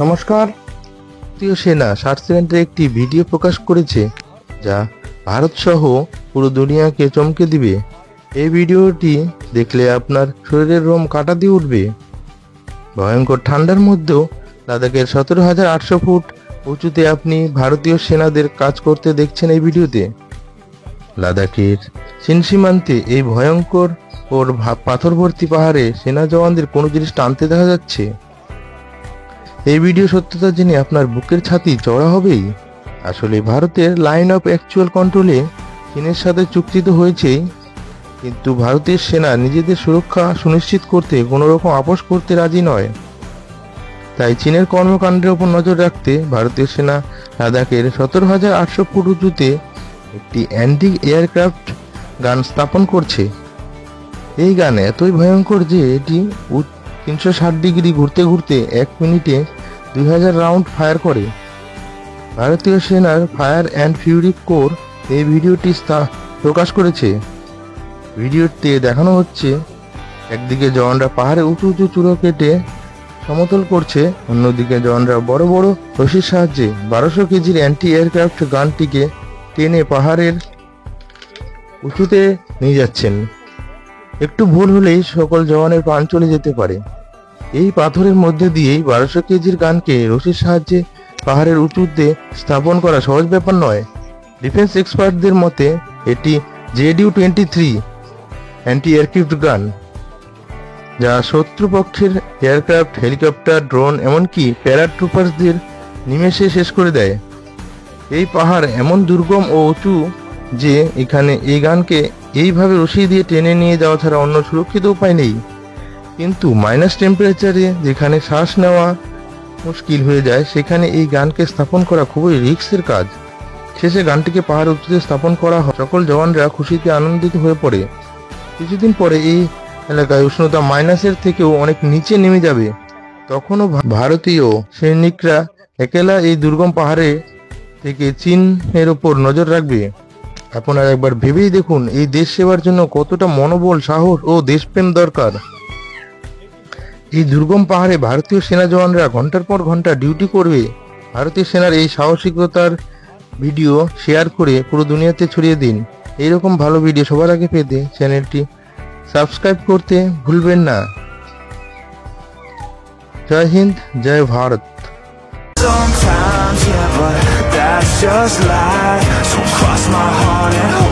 নমস্কার। ভারতীয় সেনা 60 সেকেন্ডের একটি ভিডিও প্রকাশ করেছে যা ভারত সহ পুরো দুনিয়াকে চমকে দিবে। এই ভিডিওটি দেখলে আপনার শরীরের রোম কাঁটা দিয়ে উঠবে। ভয়ঙ্কর ঠান্ডার মধ্যেও লাদাখের 17,800 ফুট উঁচুতে আপনি ভারতীয় সেনাদের কাজ করতে দেখছেন এই ভিডিওতে। লাদাখের চীন সীমান্তে এই ভয়ঙ্কর ও পাথর ভর্তি পাহাড়ে সেনা জওয়ানদের কোনো জিনিস টানতে দেখা যাচ্ছে। এই ভিডিও সত্যতা জেনে আপনার বুকের ছাতি চড়া হবেই। আসলে ভারতের লাইন অফ অ্যাকচুয়াল কন্ট্রোলে চীনের সাথে চুক্তি তো হয়েছেই, কিন্তু ভারতের সেনা নিজেদের সুরক্ষা সুনিশ্চিত করতে কোনো রকম আপোষ করতে রাজি নয়। তাই চীনের কর্মকাণ্ডের উপর নজর রাখতে ভারতীয় সেনা লাদাখের 17,800 ফুট উঁচুতে একটি অ্যান্টি এয়ারক্রাফট গান স্থাপন করছে। এই গান এতই ভয়ঙ্কর যে এটি 360 ডিগ্রি ঘুরতে ঘুরতে 1 মিনিটে 2000 রাউন্ড ফায়ার করে। ভারতীয় সেনার ফায়ার অ্যান্ড ফিউরি কোর এই ভিডিওটি প্রকাশ করেছে। ভিডিওতে দেখানো হচ্ছে একদিকে জওয়ানরা পাহাড়ে উঁচু উঁচু চূড়ো কেটে সমতল করছে, অন্যদিকে জওয়ানরা বড় বড় রশির সাহায্যে 1200 কেজির অ্যান্টি এয়ারক্রাফট গানটিকে টেনে পাহাড়ের উঁচুতে নিয়ে যাচ্ছেন। একটু ভুল হলেই সকল জওয়ানের প্রাণ চলে যেতে পারে। এই পাথরের মধ্যে দিয়েই 1200 কেজির গানকে রশির সাহায্যে পাহাড়ের উঁচুতে স্থাপন করা সহজ ব্যাপার নয়। ডিফেন্স এক্সপার্টদের মতে এটি ZU-23 অ্যান্টি এয়ারক্রাফট গান, যা শত্রুপক্ষের এয়ারক্রাফট, হেলিকপ্টার, ড্রোন এমনকি প্যারাট্রুপার্সদের নিমেষে শেষ করে দেয়। এই পাহাড় এমন দুর্গম ও উঁচু যে এখানে এই গানকে এইভাবে রশি দিয়ে টেনে নিয়ে যাওয়া ছাড়া অন্য সুরক্ষিত উপায় নেই। কিন্তু মাইনাস টেম্পারেচারে যেখানে শ্বাস নেওয়া মুশকিল হয়ে যায়, সেখানে এই গানকে স্থাপন করা খুবই রিস্কের কাজ। শেষে গানটিকে পাহাড় উঁচুতে স্থাপন করা হয়। সকল জওয়ানরা খুশিতে আনন্দিত হয়ে পড়ে। কিছুদিন পরে এই এলাকায় উষ্ণতা মাইনাসের থেকেও অনেক নিচে নেমে যাবে। তখনও ভারতীয় সৈনিকরা একেলা এই দুর্গম পাহাড়ে থেকে চীনের ওপর নজর রাখবে। আপনারা একবার ভেবেই দেখুন এই দেশ সেবার জন্য কতটা মনোবল, সাহস ও দেশপ্রেম দরকার। এই দুর্গম পাহাড়ে ভারতীয় সেনা জওয়ানরা ঘন্টার পর ঘন্টা ডিউটি করবে। ভারতীয় সেনার এই সাহসিকতার ভিডিও শেয়ার করে পুরো দুনিয়াতে ছড়িয়ে দিন। এইরকম ভালো ভিডিও সবার আগে পেতে চ্যানেলটি সাবস্ক্রাইব করতে ভুলবেন না। জয় হিন্দ, জয় Bharat. Sometimes, yeah, but that's just life. So cross my heart and hope